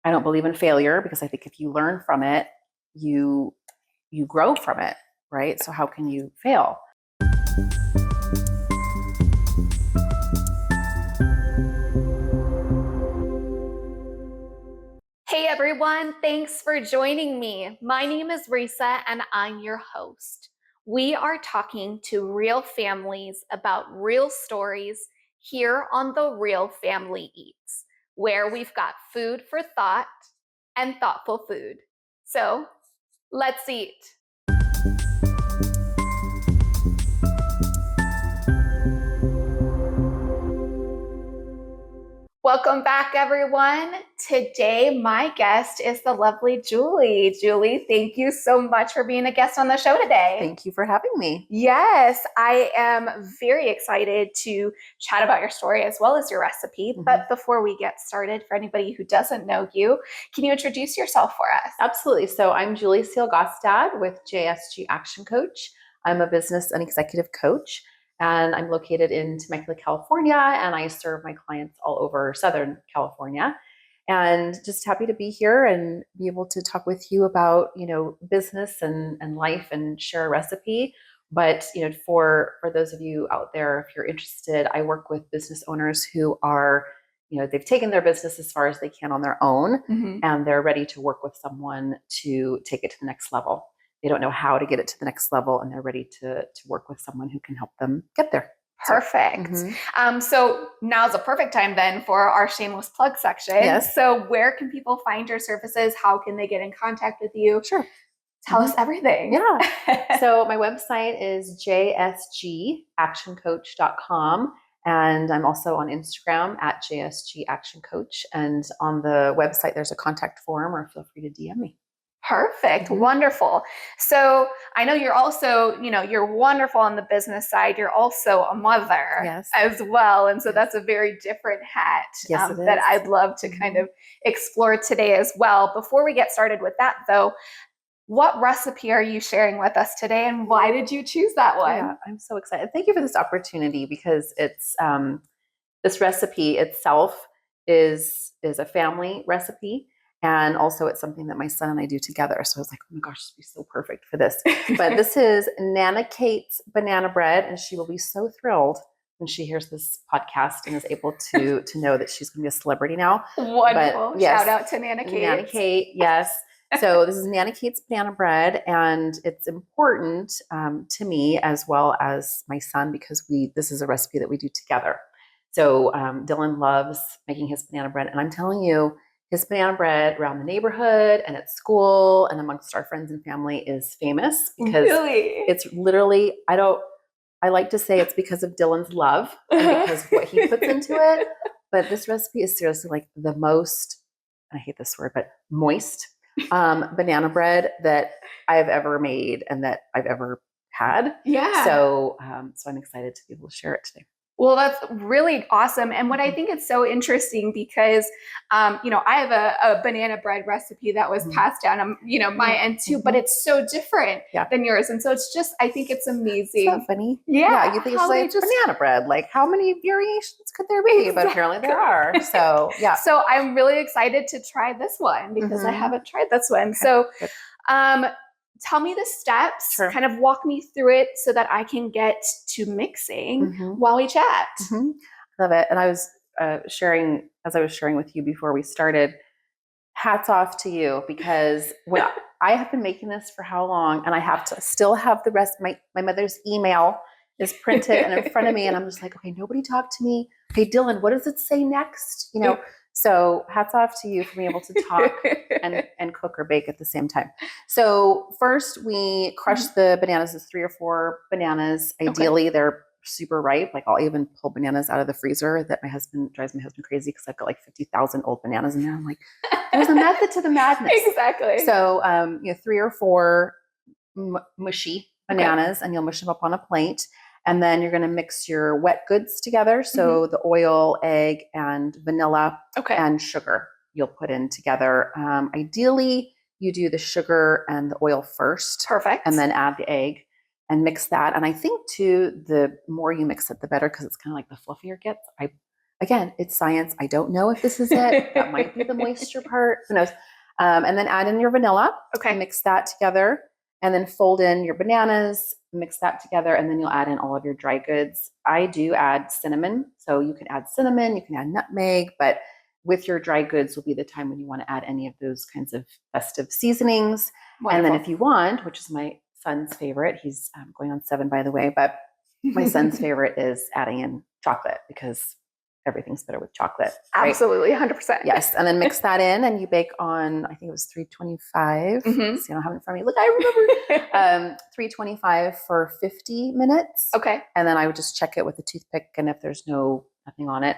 I don't believe in failure because I think if you learn from it, you grow from it, right? So how can you fail? Hey everyone, thanks for joining me. My name is Reesa and I'm your host. We are talking to real families about real stories here on The Real Family Eats, where we've got food for thought and thoughtful food. So let's eat. Welcome back, everyone. Today, my guest is the lovely Julie. Julie, thank you so much for being a guest on the show today. Thank you for having me. Yes, I am very excited to chat about your story as well as your recipe. Mm-hmm. But before we get started, for anybody who doesn't know you, can you introduce yourself for us? Absolutely. So I'm Julie Seal-Gaustad with JSG Action Coach. I'm a business and executive coach, and I'm located in Temecula, California, and I serve my clients all over Southern California. And just happy to be here and be able to talk with you about, business and life and share a recipe. But, for those of you out there, if you're interested, I work with business owners who are, they've taken their business as far as they can on their own, and they're ready to work with someone to take it to the next level. They don't know how to get it to the next level, and they're ready to work with someone who can help them get there. Perfect. So now's a perfect time then for our shameless plug section. Yes. So where can people find your services? How can they get in contact with you? Sure. Tell us everything. Yeah. So my website is jsgactioncoach.com. And I'm also on Instagram at jsgactioncoach. And on the website, there's a contact form, or feel free to DM me. Perfect. Wonderful. So I know you're also, you're wonderful on the business side. You're also a mother as well. And so that's a very different hat that I'd love to kind of explore today as well. Before we get started with that though, what recipe are you sharing with us today and why did you choose that one? Yeah, I'm so excited. Thank you for this opportunity because it's this recipe itself is a family recipe. And also it's something that my son and I do together. So I was like, oh my gosh, this would be so perfect for this. But this is Nana Kate's banana bread. And she will be so thrilled when she hears this podcast and is able to know that she's going to be a celebrity now. Wonderful. But, yes, shout out to Nana Kate. Nana Kate, yes. So this is Nana Kate's banana bread. And it's important to me as well as my son because this is a recipe that we do together. So Dylan loves making his banana bread. And I'm telling you, his banana bread around the neighborhood and at school and amongst our friends and family is famous because it's literally, I like to say it's because of Dylan's love and because of what he puts into it. But this recipe is seriously like the most, I hate this word, but moist banana bread that I've ever made and that I've ever had. Yeah. So I'm excited to be able to share it today. Well, that's really awesome. And what I think is so interesting because, I have a banana bread recipe that was passed down on, my end too, but it's so different than yours. And so it's just, I think it's amazing. Isn't that funny? Yeah. You think it's like banana bread, like how many variations could there be? Exactly. But apparently there are. So, yeah. So I'm really excited to try this one because I haven't tried this one. Okay. So, tell me the steps, kind of walk me through it so that I can get to mixing while we chat. Love it. And I was sharing with you before we started, hats off to you because when I have been making this for how long and I have to still have the rest, my mother's email is printed and in front of me and I'm just like, okay, nobody talk to me. Okay, Dylan, what does it say next? So hats off to you for being able to talk and cook or bake at the same time. So first we crush the bananas. There's 3 or 4 bananas. Ideally, they're super ripe. Like I'll even pull bananas out of the freezer that drives my husband crazy because I've got like 50,000 old bananas in there. I'm like, there's a method to the madness. Exactly. So 3 or 4 mushy bananas and you'll mush them up on a plate. And then you're going to mix your wet goods together. So the oil, egg, and vanilla and sugar you'll put in together. Ideally, you do the sugar and the oil first. Perfect. And then add the egg and mix that. And I think, too, the more you mix it, the better because it's kind of like the fluffier it gets. again, it's science. I don't know if this is it. That might be the moisture part. Who knows? And then add in your vanilla. Okay. Mix that together. And then fold in your bananas, mix that together, and then you'll add in all of your dry goods. I do add cinnamon. So you can add cinnamon, you can add nutmeg, but with your dry goods will be the time when you want to add any of those kinds of festive seasonings. Wonderful. And then if you want, which is my son's favorite, he's going on 7, by the way, but my son's favorite is adding in chocolate because everything's better with chocolate. Right? Absolutely, 100%. Yes, and then mix that in and you bake on, I think it was 325. See, I don't have it in front of me. Look, I remember 325 for 50 minutes. Okay. And then I would just check it with a toothpick, and if there's nothing on it.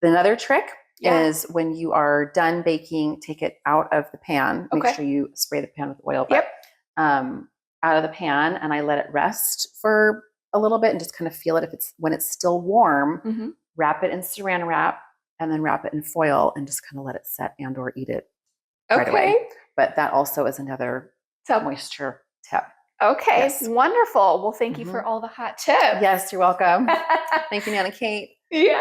Another trick is when you are done baking, take it out of the pan. Make sure you spray the pan with oil. But, out of the pan, and I let it rest for a little bit and just kind of feel it. When it's still warm, wrap it in saran wrap and then wrap it in foil and just kind of let it set and or eat it right away. But that also is another moisture tip. Okay, yes. Wonderful. Well, thank you for all the hot tips. Yes, you're welcome. Thank you, Nana Kate,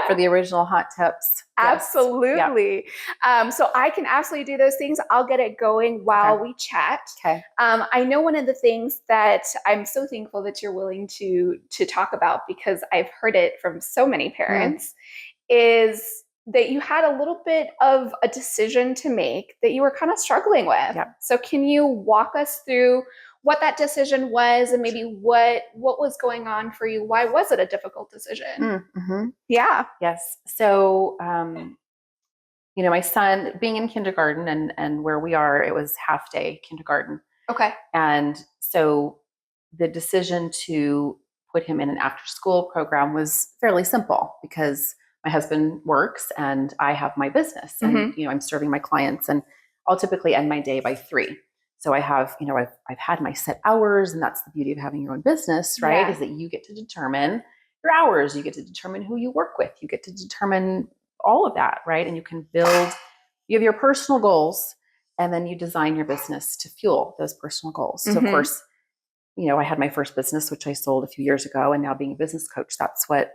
for the original hot tips. Absolutely. Yes. So I can absolutely do those things. I'll get it going while we chat. Okay. I know one of the things that I'm so thankful that you're willing to talk about, because I've heard it from so many parents, is that you had a little bit of a decision to make that you were kind of struggling with. Yep. So can you walk us through what that decision was and maybe what was going on for you? Why was it a difficult decision? Yeah. Yes. So, my son being in kindergarten and where we are, it was half day kindergarten. Okay. And so the decision to put him in an after school program was fairly simple because my husband works and I have my business and, I'm serving my clients, and I'll typically end my day by 3. So I have, I've had my set hours, and that's the beauty of having your own business, right? Is that you get to determine your hours, you get to determine who you work with, you get to determine all of that, right? And you can you have your personal goals, and then you design your business to fuel those personal goals. So of course, I had my first business, which I sold a few years ago, and now being a business coach, that's what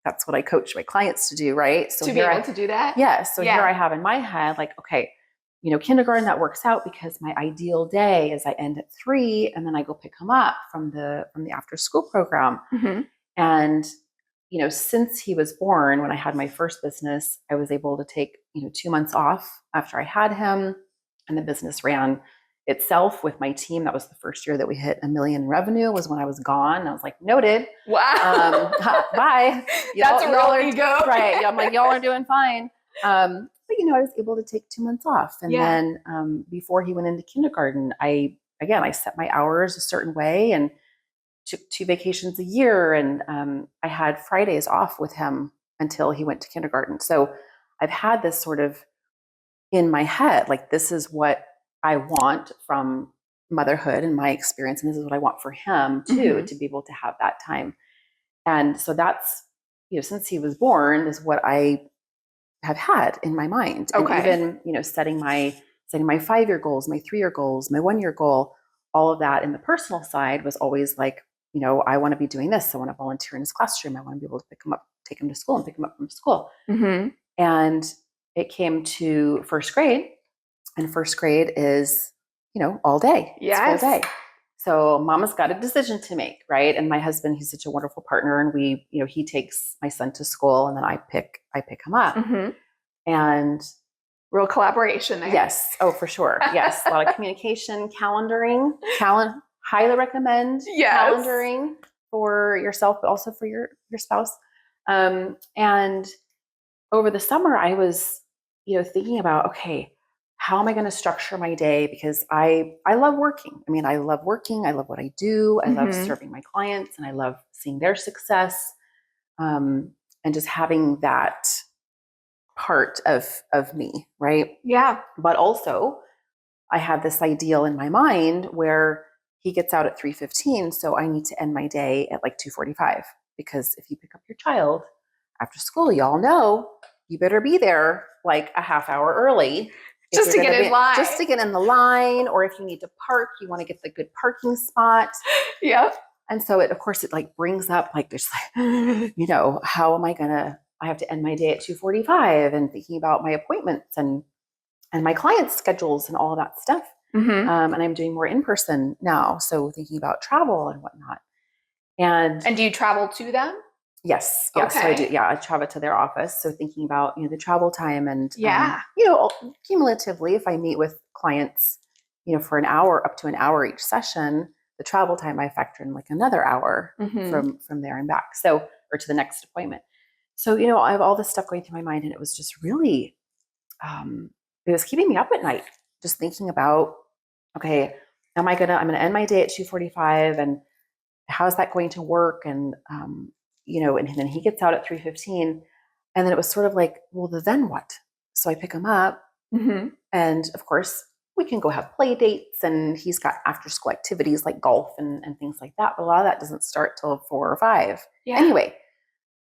I coach my clients to do, right? So to be able to do that? Yes. So here I have in my head, like, okay, kindergarten, that works out because my ideal day is I end at 3 and then I go pick him up from the after school program. And, since he was born, when I had my first business, I was able to take, 2 months off after I had him, and the business ran itself with my team. That was the first year that we hit $1 million in revenue, was when I was gone. And I was like, noted. Wow. Bye. That's a real ego. Right. I'm like, y'all are doing fine. But, I was able to take 2 months off. And then before he went into kindergarten, I set my hours a certain way and took 2 vacations a year. And I had Fridays off with him until he went to kindergarten. So I've had this sort of in my head, like, this is what I want from motherhood and my experience. And this is what I want for him too, to be able to have that time. And so that's, since he was born, is what I have had in my mind. Okay. And even, setting my 5-year goals, my 3-year goals, my 1-year goal, all of that in the personal side was always like, I want to be doing this. I want to volunteer in his classroom. I want to be able to pick him up, take him to school, and pick him up from school. And it came to first grade, and first grade is, all day. Yes. It's full day. So mama's got a decision to make, right? And my husband, he's such a wonderful partner, and we, he takes my son to school, and then I pick him up. And real collaboration there. Yes. Oh, for sure. Yes. A lot of communication, calendaring. Highly recommend calendaring for yourself, but also for your spouse. And over the summer, I was, thinking about, okay, how am I going to structure my day? Because I love working. I mean, I love working. I love what I do. I love serving my clients, and I love seeing their success. And just having that part of me, right? Yeah. But also, I have this ideal in my mind where he gets out at 3:15, so I need to end my day at like 2:45, because if you pick up your child after school, y'all know you better be there like a half hour early. Just to get in line. Just to get in the line, or if you need to park, you want to get the good parking spot. Yep. And so it, of course, it like brings up like, there's like, how am I going to I have to end my day at 2:45 and thinking about my appointments and my clients' schedules and all of that stuff. Mm-hmm. And I'm doing more in person now. So thinking about travel and whatnot. And do you travel to them? Yes. Okay. So I do. Yeah. I travel to their office. So thinking about, the travel time and, cumulatively, if I meet with clients, for an hour, up to an hour each session, the travel time, I factor in like another hour from there and back. So, or to the next appointment. So, I have all this stuff going through my mind, and it was just really, it was keeping me up at night, just thinking about, okay, I'm going to end my day at 2:45, and how's that going to work? And, and then he gets out at 3:15, and then it was sort of like, well, then what? So I pick him up, and of course we can go have play dates, and he's got after school activities like golf and things like that. But a lot of that doesn't start till 4 or 5 anyway.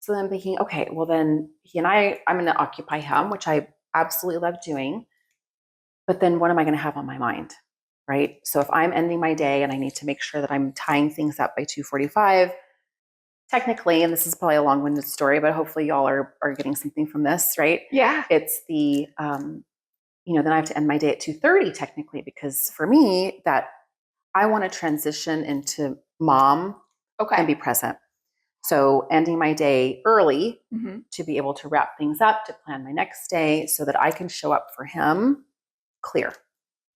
So then I'm thinking, okay, well then I'm going to occupy him, which I absolutely love doing. But then what am I going to have on my mind? Right? So if I'm ending my day and I need to make sure that I'm tying things up by 2:45, technically, and this is probably a long-winded story, but hopefully y'all are getting something from this, right? Yeah. It's the, then I have to end my day at 2:30 technically, because for me, that I want to transition into mom and be present. So ending my day early to be able to wrap things up, to plan my next day so that I can show up for him clear.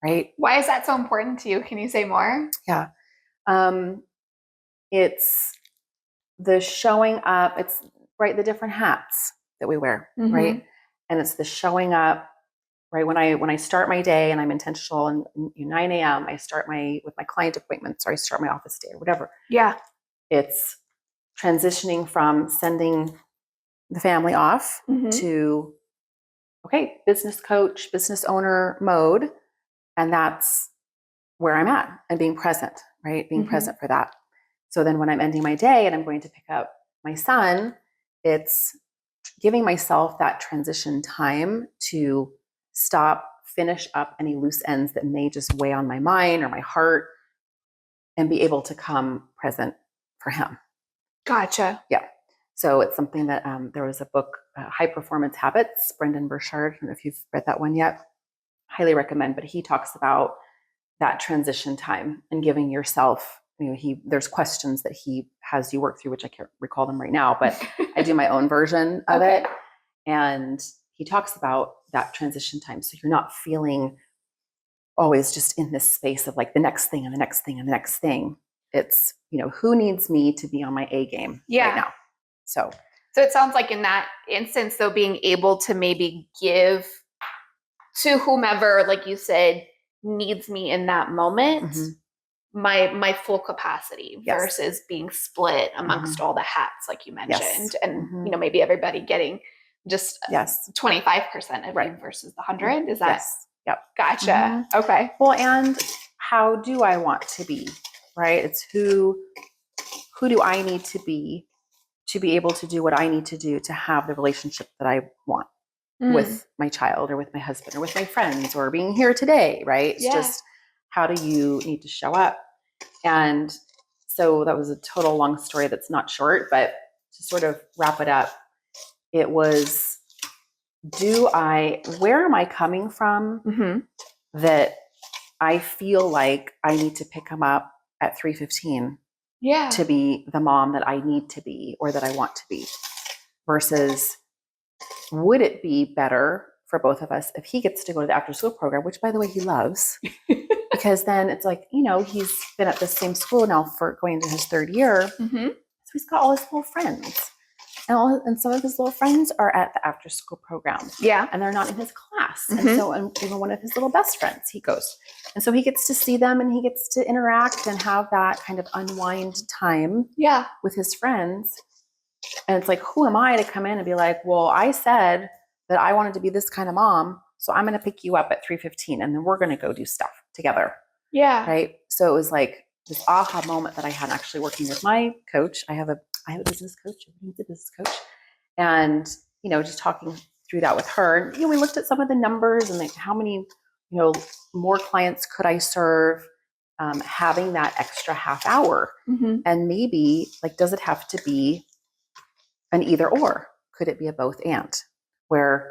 Right? Why is that so important to you? Can you say more? Yeah. It's the showing up. It's right. The different hats that we wear. Right. And it's the showing up, right. When I start my day and I'm intentional, and 9 a.m. I start with my client appointments, or I start my office day or whatever. Yeah. It's transitioning from sending the family off to, okay, business coach, business owner mode. And that's where I'm at, and being present, right? Being present for that. So then when I'm ending my day and I'm going to pick up my son, it's giving myself that transition time to stop, finish up any loose ends that may just weigh on my mind or my heart, and be able to come present for him. Gotcha. Yeah. So it's something that there was a book, High Performance Habits, Brendan Burchard. I don't know if you've read that one yet. Highly recommend. But he talks about that transition time and giving yourself, there's questions that he has you work through, which I can't recall them right now, but I do my own version of it. And he talks about that transition time. So you're not feeling always just in this space of like the next thing and the next thing and the next thing. It's, who needs me to be on my A game right now? So it sounds like in that instance, though, being able to maybe give to whomever, like you said, needs me in that moment, my full capacity versus being split amongst all the hats, like you mentioned, and maybe everybody getting just 25% of you versus the 100. Is that? Yes. Yep. Gotcha. Okay. Well, and how do I want to be? Right. It's who do I need to be able to do what I need to do to have the relationship that I want with my child, or with my husband, or with my friends, or being here today. Right. It's just, how do you need to show up? And so that was a total long story that's not short, but to sort of wrap it up, it was, where am I coming from that I feel like I need to pick him up at 3:15 to be the mom that I need to be, or that I want to be, versus would it be better for both of us if he gets to go to the after school program, which by the way, he loves, because then it's like, he's been at the same school now for going into his 3rd year. So he's got all his little friends, and some of his little friends are at the after school program. Yeah. And they're not in his class. And so, and even one of his little best friends, he goes. And so he gets to see them, and he gets to interact and have that kind of unwind time with his friends. And it's like, who am I to come in and be like, well, I said that I wanted to be this kind of mom, so I'm going to pick you up at 3:15, and then we're going to go do stuff together. Yeah. Right. So it was like this aha moment that I had actually working with my coach. I have a business coach. He's a business coach. And, just talking through that with her, we looked at some of the numbers and like how many, more clients could I serve, having that extra half hour. And maybe, like, does it have to be an either or? could it be a both and, where,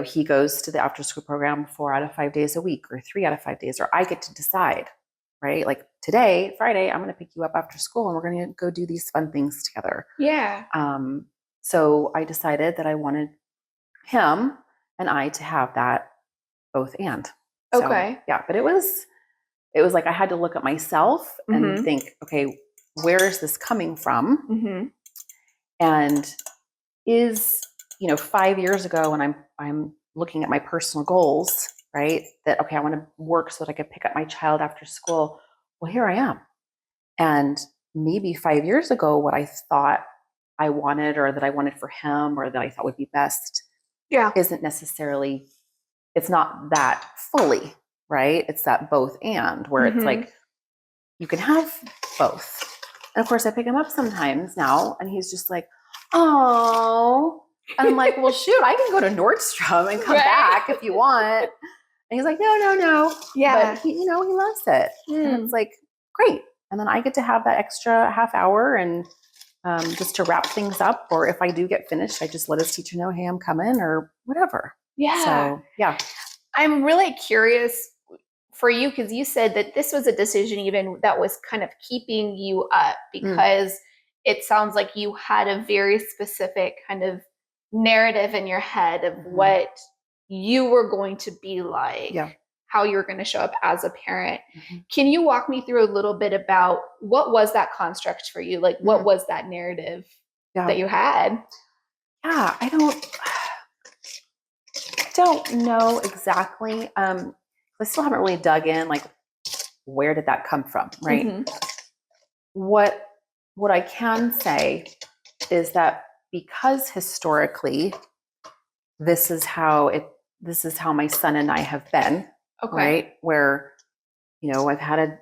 he goes to the after school program 4 out of 5 days a week or 3 out of 5 days, or I get to decide, right? Like today, Friday, I'm going to pick you up after school and we're going to go do these fun things together. Yeah. So I decided that I wanted him and I to have that both and. So, yeah, but it was like I had to look at myself and think, okay, where is this coming from? And is, 5 years ago when I'm looking at my personal goals, right? That, okay, I want to work so that I could pick up my child after school. Well, here I am. And maybe 5 years ago, what I thought I wanted, or that I wanted for him, or that I thought would be best, isn't necessarily, it's not that fully, right? It's that both and, where it's like, you can have both. And of course I pick him up sometimes now and he's just like, oh, and I'm like, well, shoot, I can go to Nordstrom and come back if you want. And he's like, no. Yeah. But he loves it. And it's like, great. And then I get to have that extra half hour and just to wrap things up. Or if I do get finished, I just let his teacher know, hey, I'm coming, or whatever. Yeah. So, yeah. I'm really curious for you, because you said that this was a decision even that was kind of keeping you up, because it sounds like you had a very specific kind of narrative in your head of what you were going to be like, how you were going to show up as a parent. Can you walk me through a little bit about what was that construct for you? Like, what was that narrative that you had? Yeah, I don't know exactly. I still haven't really dug in, like, where did that come from, right? What I can say is that because historically, this is how my son and I have been, right? Where, I've had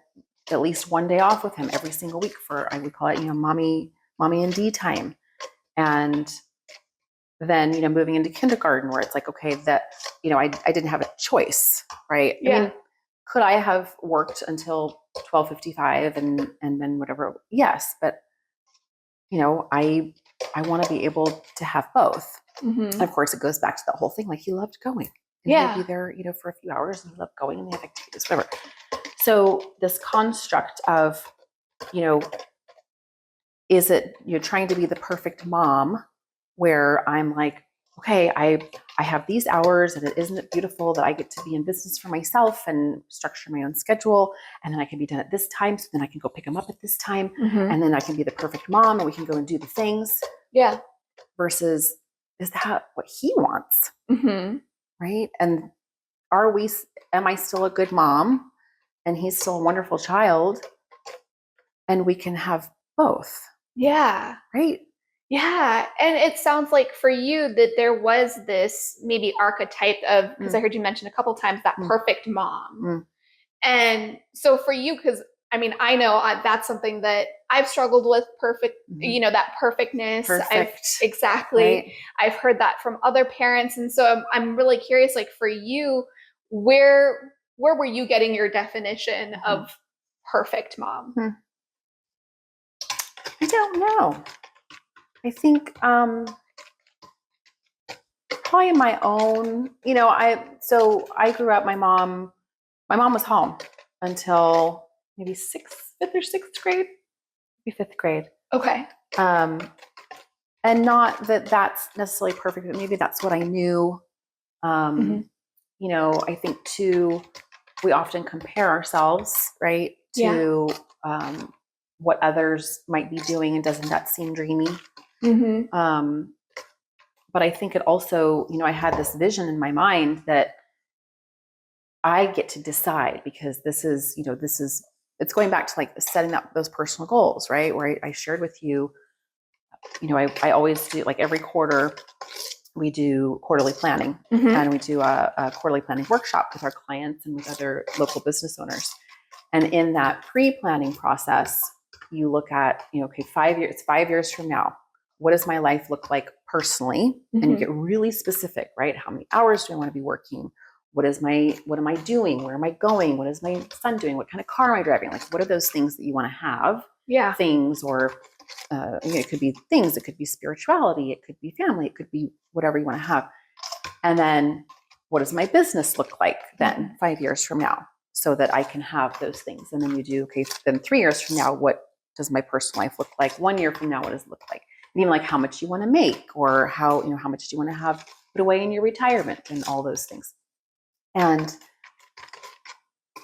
at least one day off with him every single week for, I would call it, mommy and D time. And then, moving into kindergarten, where it's like, okay, that, I didn't have a choice, right? Yeah. I mean, could I have worked until 12:55 and then whatever? Yes. But, I want to be able to have both. And of course, it goes back to that whole thing. Like, he loved going. And he'd be there, for a few hours, and he loved going and they have activities, whatever. So this construct of, is it, trying to be the perfect mom, where I'm like, okay, I have these hours, and isn't it beautiful that I get to be in business for myself and structure my own schedule, and then I can be done at this time, so then I can go pick him up at this time, and then I can be the perfect mom, and we can go and do the things. Yeah. Versus, is that what he wants? Right? And am I still a good mom, and he's still a wonderful child, and we can have both? Yeah. Right? Yeah. And it sounds like for you that there was this maybe archetype of, because I heard you mention a couple times, that perfect mom. And so for you, because I know that's something that I've struggled with, that perfectness. Exactly. Right. I've heard that from other parents. And so I'm really curious, like, for you, where were you getting your definition of perfect mom? I don't know. I think probably my own, I grew up, my mom was home until maybe fifth or sixth grade, maybe fifth grade. Okay. And not that that's necessarily perfect, but maybe that's what I knew. I think too, we often compare ourselves, right, to what others might be doing, and doesn't that seem dreamy? But I think it also, I had this vision in my mind that I get to decide, because this is, it's going back to like setting up those personal goals, right? Where I shared with you, I always do, like, every quarter we do quarterly planning, and we do a quarterly planning workshop with our clients and with other local business owners. And in that pre-planning process, you look at, okay, 5 years, it's 5 years from now. What does my life look like personally? And you get really specific, right? How many hours do I want to be working? What am I doing? Where am I going? What is my son doing? What kind of car am I driving? Like, what are those things that you want to have? Yeah. Things, or, it could be things, it could be spirituality, it could be family, it could be whatever you want to have. And then what does my business look like then 5 years from now, so that I can have those things? And then you do, okay, then 3 years from now, what does my personal life look like? 1 year from now, what does it look like? And even like how much you want to make, or how much do you want to have put away in your retirement, and all those things. And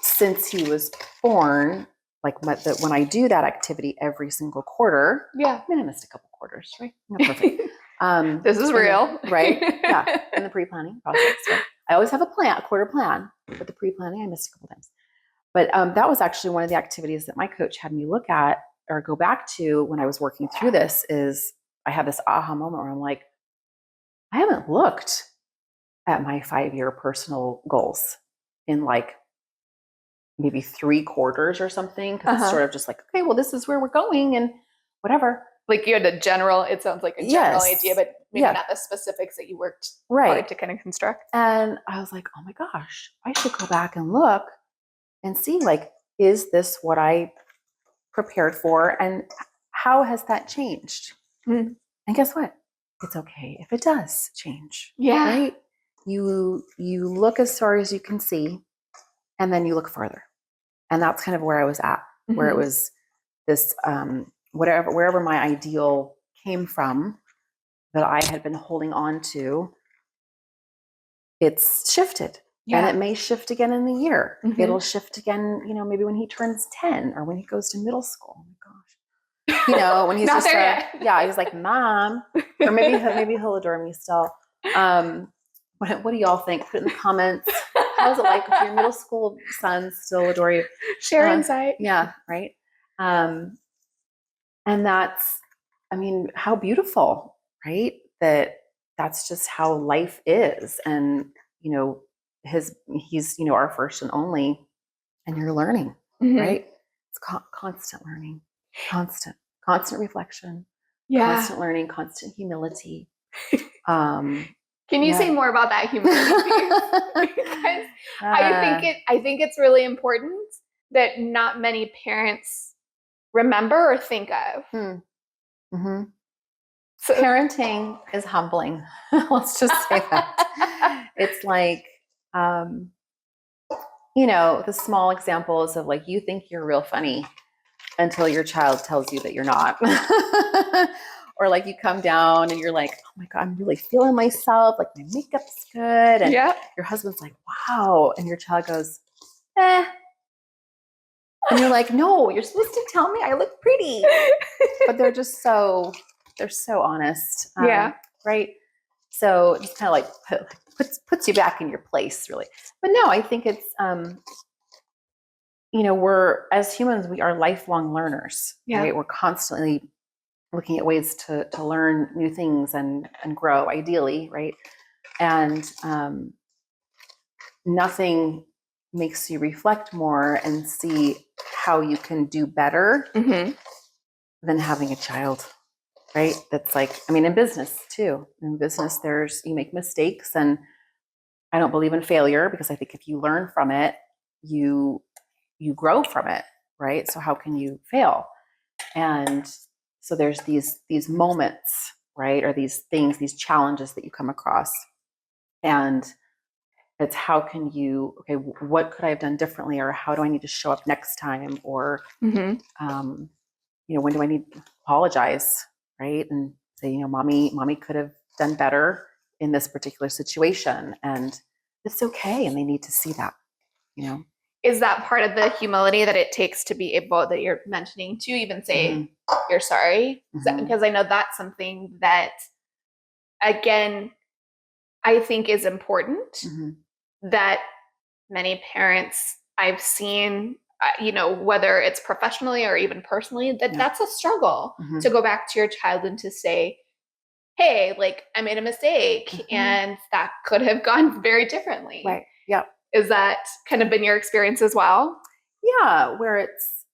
since he was born, like when I do that activity every single quarter, I mean, I missed a couple quarters, right? Not perfect. This is real. Right? Yeah. In the pre-planning process. Right? I always have a quarter plan, but the pre-planning, I missed a couple times. But that was actually one of the activities that my coach had me look at or go back to when I was working through this. Is I had this aha moment where I'm like, I haven't looked at my 5-year personal goals in like maybe 3 quarters or something. Cause it's sort of just like, okay, well, this is where we're going and whatever. Like you had a general, it sounds like a general idea, but maybe not the specifics that you worked hard to kind of construct. And I was like, oh my gosh, I should go back and look and see, like, is this what I prepared for? And how has that changed? And guess what? It's okay if it does change. Yeah. Right? You look as far as you can see, and then you look further. And that's kind of where I was at, where it was this, wherever my ideal came from that I had been holding on to, it's shifted. And it may shift again in the year. It'll shift again, maybe when he turns 10 or when he goes to middle school. Oh my gosh. When he's just he's like, Mom, or maybe he'll adore me still. What do y'all think? Put it in the comments. How's it like if your middle school sons still adore you? Share insight. Yeah, right. And that's, how beautiful, right? That's just how life is. And, he's, our first and only, and you're learning, right? It's constant learning, constant reflection, constant learning, constant humility. Can you say more about that humility piece? Because I think it's really important that not many parents remember or think of. So parenting is humbling. Let's just say that. It's like, the small examples of like, you think you're real funny until your child tells you that you're not. Or like you come down and you're like, oh my God, I'm really feeling myself. Like my makeup's good. And your husband's like, wow. And your child goes, eh. And you're like, no, you're supposed to tell me I look pretty. But they're so honest. Right. So just kind of like puts you back in your place, really. But no, I think it's, we're, as humans, we are lifelong learners, right? We're constantly looking at ways to learn new things and grow, ideally, right? And nothing makes you reflect more and see how you can do better than having a child, right? That's like, in business too. In business, you make mistakes, and I don't believe in failure, because I think if you learn from it, you grow from it, right? So how can you fail? And so there's these moments, right? Or these things, these challenges that you come across. And it's how can you, okay, what could I have done differently? Or how do I need to show up next time? Or, when do I need to apologize, right? And say, mommy could have done better in this particular situation. And it's okay. And they need to see that, Is that part of the humility that it takes to be able, that you're mentioning, to even say you're sorry? Because I know that's something that, again, I think is important, that many parents I've seen, whether it's professionally or even personally, that's a struggle to go back to your child and to say, hey, like, I made a mistake and that could have gone very differently. Right. Yeah. Is that kind of been your experience as well? Yeah, where it's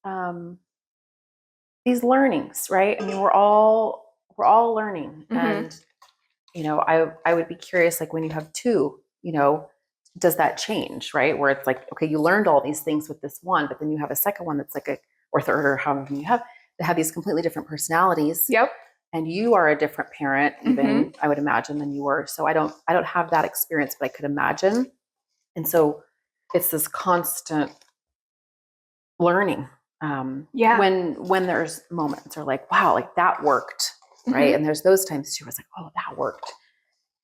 these learnings, right? We're all learning, and I would be curious, like when you have 2, does that change, right? Where it's like, okay, you learned all these things with this one, but then you have a second one that's like or third, or however many you have, have these completely different personalities. Yep. And you are a different parent, even I would imagine, than you were. So I don't have that experience, but I could imagine. And so it's this constant learning. When there's moments or like, wow, like that worked, right? And there's those times too, I was like, oh, that worked.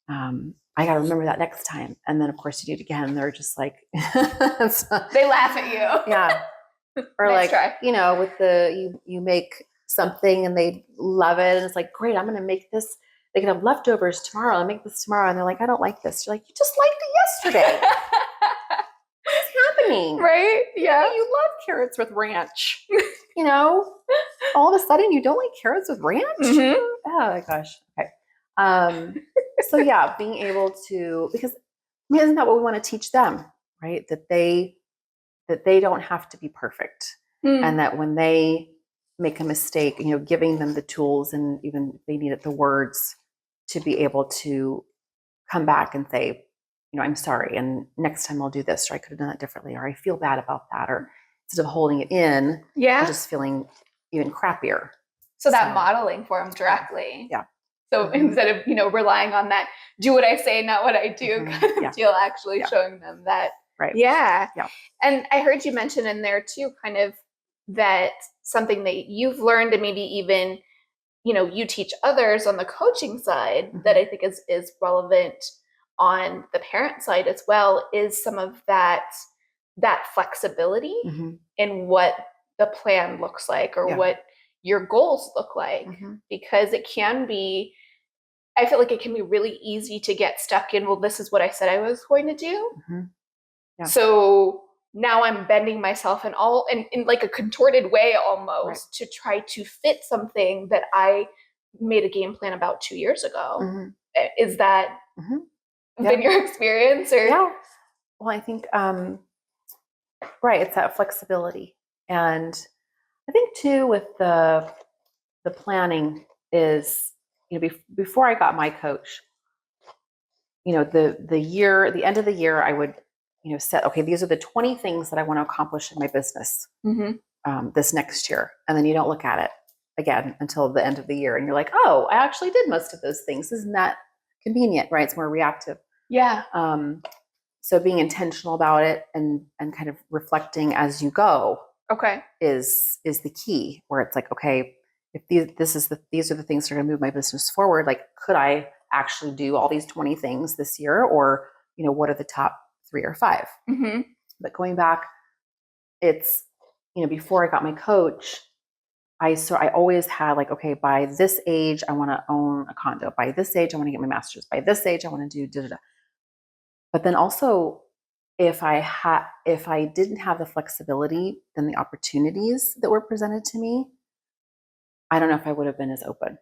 I got to remember that next time. And then of course you do it again. And they're just like, they laugh at you. Yeah. Or nice like, try. with you make something and they love it. And it's like, great, I'm going to make this. They can have leftovers tomorrow. I'll make this tomorrow. And they're like, I don't like this. You're like, you just liked it yesterday. What is happening? Right? Yeah. You love carrots with ranch. All of a sudden you don't like carrots with ranch? Oh my gosh. Okay. So yeah, being able to, because isn't that what we want to teach them, right? That they don't have to be perfect. And that when they make a mistake, giving them the tools and even if they needed the words to be able to come back and say, I'm sorry, and next time I'll do this, or I could have done it differently, or I feel bad about that, or instead of holding it in, I'm just feeling even crappier. So that modeling for them directly. Yeah. So instead of, relying on that, do what I say, not what I do, kind of deal, actually showing them that. Right. Yeah. Yeah. And I heard you mention in there too, kind of that something that you've learned and maybe even, you teach others on the coaching side that I think is relevant on the parent side as well, is some of that flexibility in what the plan looks like or what your goals look like, because it can be, I feel like it can be really easy to get stuck in, well, this is what I said I was going to do. Yeah. So now I'm bending myself in like a contorted way almost to try to fit something that I made a game plan about 2 years ago. Is that been your experience? Or yeah. Well, I think it's that flexibility. And I think too with the planning is, before I got my coach, the end of the year, I would, set, okay, these are the 20 things that I want to accomplish in my business this next year. And then you don't look at it again until the end of the year. And you're like, oh, I actually did most of those things. Isn't that convenient, right? It's more reactive. Yeah. So being intentional about it and kind of reflecting as you go is the key, where it's like, okay, if these are the things that are going to move my business forward, like, could I actually do all these 20 things this year? Or, what are the top 3 or 5? But going back, it's, before I got my coach, I always had like, okay, by this age, I want to own a condo. By this age, I want to get my master's. By this age, I want to do da-da-da. But then also, if I didn't have the flexibility, then the opportunities that were presented to me, I don't know if I would have been as open,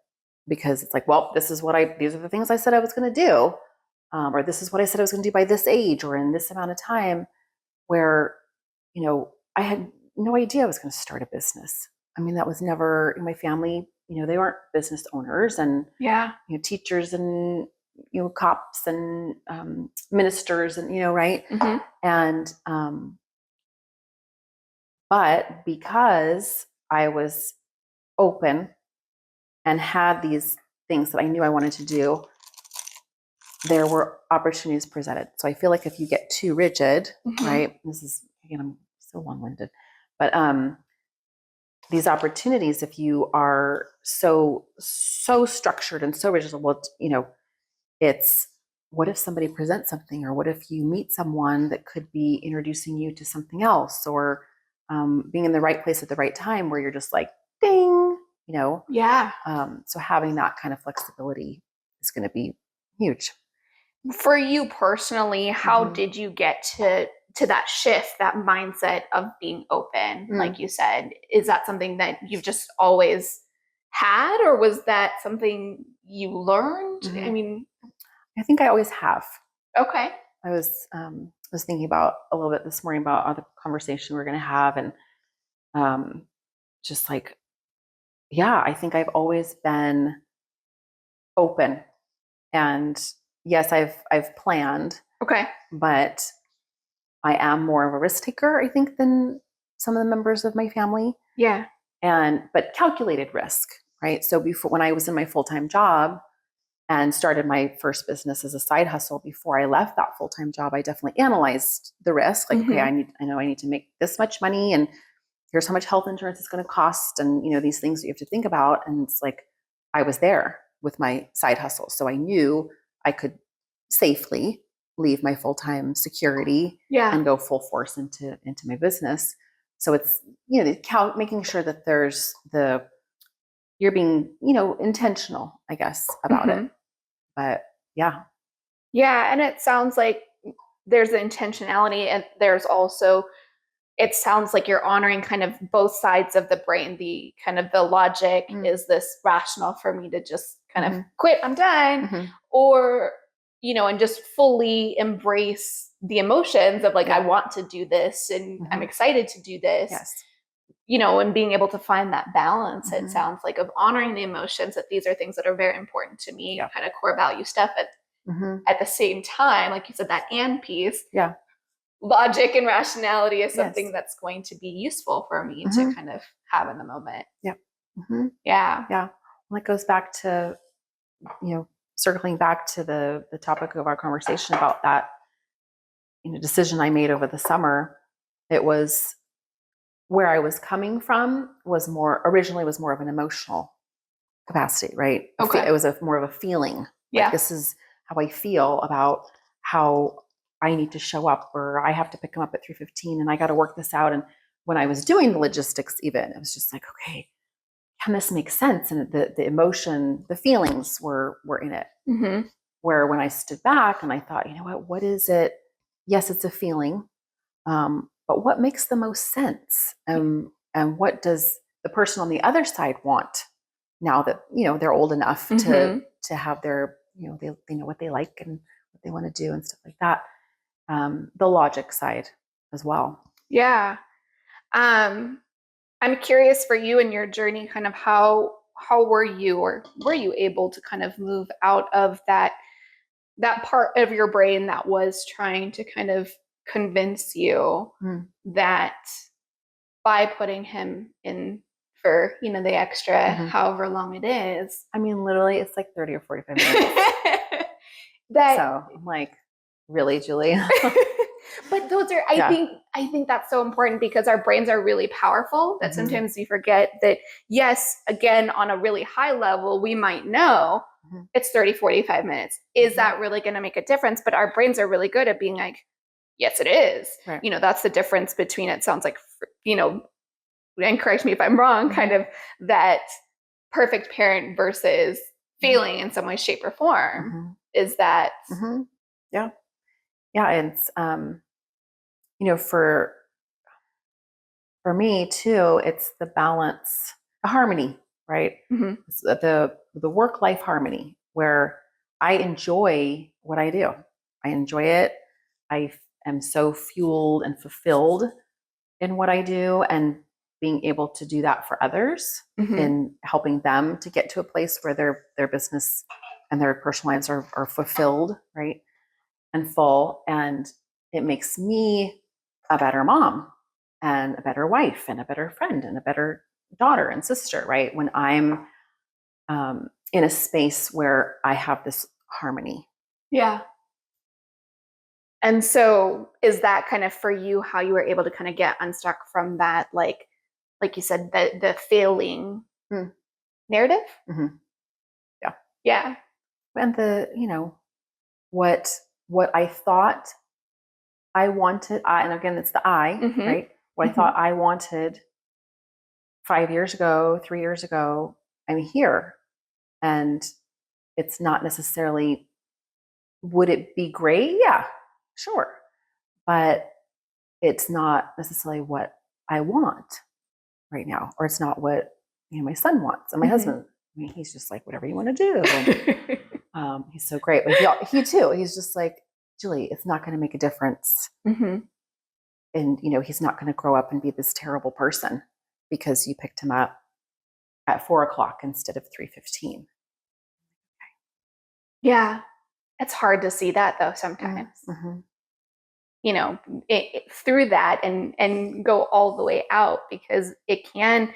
because it's like, well, these are the things I said I was going to do. Or this is what I said I was going to do by this age or in this amount of time, where, I had no idea I was going to start a business. I mean, that was never in my family. They weren't business owners, and teachers and cops and ministers and right. And but because I was open and had these things that I knew I wanted to do, there were opportunities presented. So I feel like if you get too rigid, right? This is, again, I'm so long-winded, but these opportunities, if you are so structured and so rigid, well, it's, what if somebody presents something, or what if you meet someone that could be introducing you to something else, or being in the right place at the right time, where you're just like, ding, Yeah. So having that kind of flexibility is going to be huge. For you personally, how did you get to that shift, that mindset of being open? Like you said, is that something that you've just always had, or was that something you learned? I mean, I think I always have. Okay. I was thinking about a little bit this morning about the conversation we're going to have, and just like, yeah, I think I've always been open, and yes, I've planned. Okay. But I am more of a risk taker, I think, than some of the members of my family. Yeah. but calculated risk, right? So before, when I was in my full-time job and started my first business as a side hustle, before I left that full-time job, I definitely analyzed the risk. Like, okay, I know I need to make this much money, and here's how much health insurance is going to cost, and these things that you have to think about. And it's like, I was there with my side hustle, so I knew I could safely leave my full-time security and go full force into my business. So it's making sure that you're being intentional, I guess, about it. But yeah, and it sounds like there's the intentionality, and there's also, it sounds like you're honoring kind of both sides of the brain. The kind of the logic is this rational for me to just kind of quit, I'm done, or and just fully embrace the emotions of like, I want to do this, and I'm excited to do this. And being able to find that balance, it sounds like, of honoring the emotions, that these are things that are very important to me, kind of core value stuff. At the same time, like you said, that and piece, logic and rationality is something that's going to be useful for me to kind of have in the moment. Yeah. Well, it goes back to, circling back to the topic of our conversation about that, decision I made over the summer. It was where I was coming from originally was more of an emotional capacity, right? Okay. It was more of a feeling. Like, this is how I feel about how I need to show up, or I have to pick him up at 3:15 and I got to work this out. And when I was doing the logistics, even, it was just like, okay, can this make sense? And the emotion, the feelings were in it. Where when I stood back and I thought, what is it? Yes, it's a feeling. But what makes the most sense? And what does the person on the other side want now that, they're old enough to have their, they know what they like and what they want to do and stuff like that. The logic side as well. Yeah. I'm curious for you and your journey, kind of how were you able to kind of move out of that part of your brain that was trying to kind of convince you that by putting him in for, the extra however long it is. I mean, literally, it's like 30 or 45 minutes. So I'm like, really, Julie? But those are, I think that's so important, because our brains are really powerful, that sometimes we forget that, yes, again, on a really high level, we might know it's 30, 45 minutes. Is that really going to make a difference? But our brains are really good at being like, yes, it is. Right. That's the difference between, it sounds like, and correct me if I'm wrong, kind of that perfect parent versus failing in some way, shape, or form, is that. Yeah. It's, for me too, it's the balance, the harmony, right? It's the work-life harmony, where I enjoy what I do. I enjoy it. I am so fueled and fulfilled in what I do, and being able to do that for others and helping them to get to a place where their business and their personal lives are fulfilled, right? And full. And it makes me a better mom and a better wife and a better friend and a better daughter and sister, right? When I'm in a space where I have this harmony. Yeah. And so is that kind of for you how you were able to kind of get unstuck from that, like you said, the failing narrative? Yeah. Yeah. And what I thought I wanted, and again, it's the I, right? What I thought I wanted 5 years ago, 3 years ago, I'm here. And it's not necessarily, would it be great? Yeah, sure. But it's not necessarily what I want right now, or it's not what my son wants, and my husband. I mean, he's just like, whatever you want to do. And, he's so great, but he too. He's just like, Julie, it's not going to make a difference, and he's not going to grow up and be this terrible person because you picked him up at 4:00 instead of 3:15. Yeah, it's hard to see that though sometimes. Through that and go all the way out, because it can.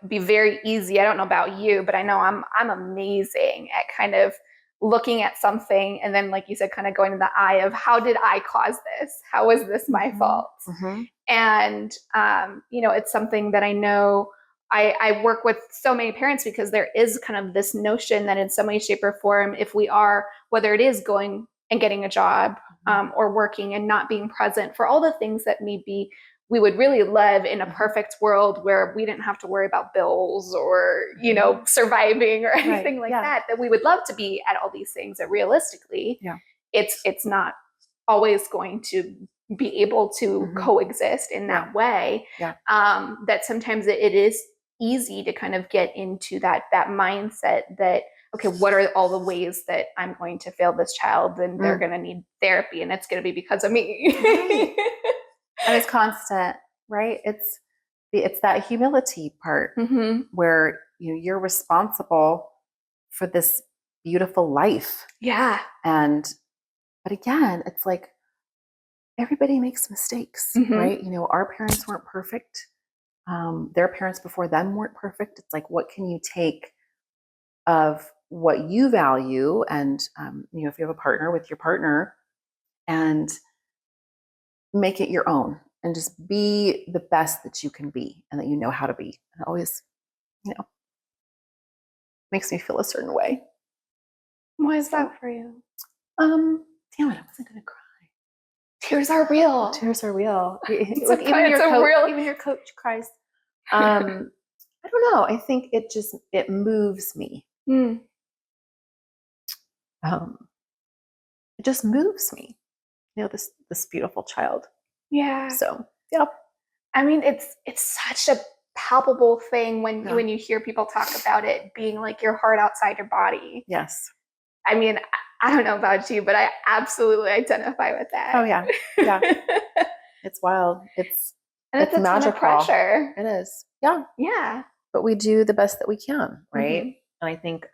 be very easy. I don't know about you, but I know I'm amazing at kind of looking at something and then, like you said, kind of going to the eye of how did I cause this? How is this my fault? And, it's something that I know I work with so many parents because there is kind of this notion that in some way, shape, or form, if we are, whether it is going and getting a job or working and not being present for all the things that maybe we would really love in a perfect world where we didn't have to worry about bills or, surviving or anything like that we would love to be at all these things. That realistically, it's not always going to be able to coexist in that way. That sometimes it is easy to kind of get into that mindset that, okay, what are all the ways that I'm going to fail this child and they're going to need therapy and it's going to be because of me. And it's constant, right? It's that humility part where you're responsible for this beautiful life. Yeah. But again, it's like everybody makes mistakes, right? Our parents weren't perfect. Their parents before them weren't perfect. It's like, what can you take of what you value? And, if you have a partner, with your partner, and make it your own and just be the best that you can be and that you know how to be. And it always, makes me feel a certain way. Why is that for you? Damn it, I wasn't gonna cry. Tears are real. Tears are real. Even your coach cries. I don't know. I think it moves me. It just moves me. This beautiful child. Yeah. So yeah. I mean, it's such a palpable thing when you hear people talk about it being like your heart outside your body. Yes. I mean, I don't know about you, but I absolutely identify with that. Oh yeah. Yeah. It's wild. It's a ton of pressure. It is. Yeah. Yeah. But we do the best that we can, right? And I think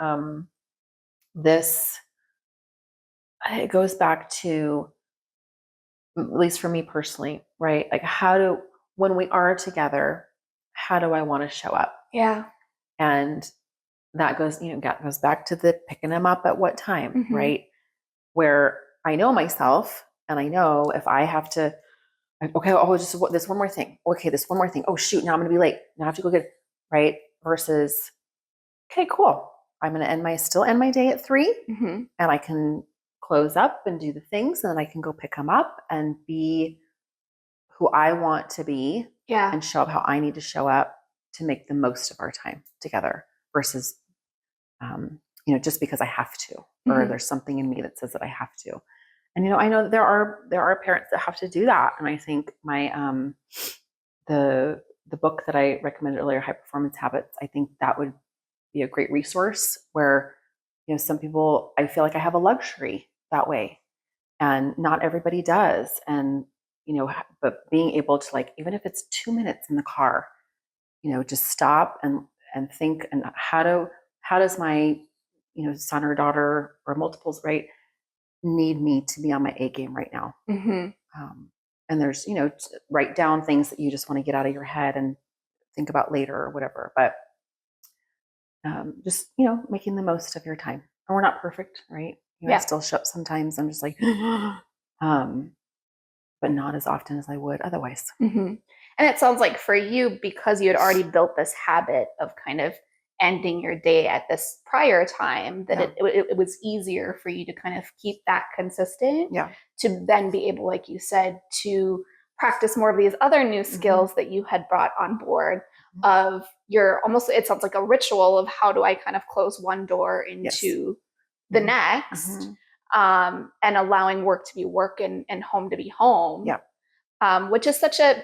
it goes back to, at least for me personally, right? Like when we are together, how do I want to show up? Yeah. And that goes back to the picking them up at what time, right? Where I know myself and I know if I have to, okay, just this one more thing. Okay, this one more thing. Oh shoot, now I'm going to be late. Now I have to go get it, right? Versus, okay, cool. I'm going to still end my day at 3 and I can close up and do the things, and then I can go pick them up and be who I want to be and show up how I need to show up to make the most of our time together versus, just because I have to, or there's something in me that says that I have to. And, I know that there are parents that have to do that. And I think my, the book that I recommended earlier, High Performance Habits, I think that would be a great resource where, some people, I feel like I have a luxury that way and not everybody does. And, but being able to, like, even if it's 2 minutes in the car, just stop and think, and how does my, son or daughter or multiples, right, need me to be on my A game right now? And there's, write down things that you just want to get out of your head and think about later or whatever. But just, making the most of your time. And we're not perfect, right? I still show up sometimes. I'm just like, but not as often as I would otherwise. And it sounds like for you, because you had already built this habit of kind of ending your day at this prior time, that it was easier for you to kind of keep that consistent, to then be able, like you said, to practice more of these other new skills that you had brought on board of your almost, it sounds like a ritual of how do I kind of close one door into the next, and allowing work to be work and home to be home, which is such a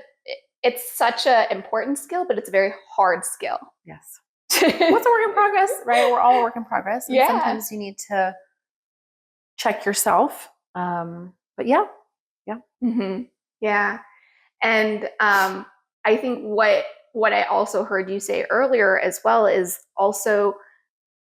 important skill, but it's a very hard skill. Yes. What's a work in progress, right? We're all a work in progress. And sometimes you need to check yourself. But yeah. Yeah. And I think what I also heard you say earlier as well is also,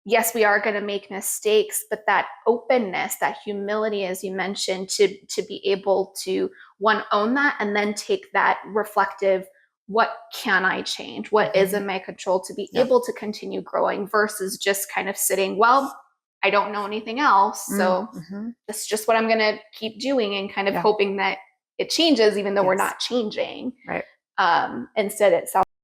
yes, we are going to make mistakes, but that openness, that humility, as you mentioned, to be able to, one, own that, and then take that reflective, what can I change? What is in my control to be able to continue growing versus just kind of sitting, well, I don't know anything else. So this is just what I'm going to keep doing and kind of hoping that it changes, even though we're not changing. Right. Instead, it sounds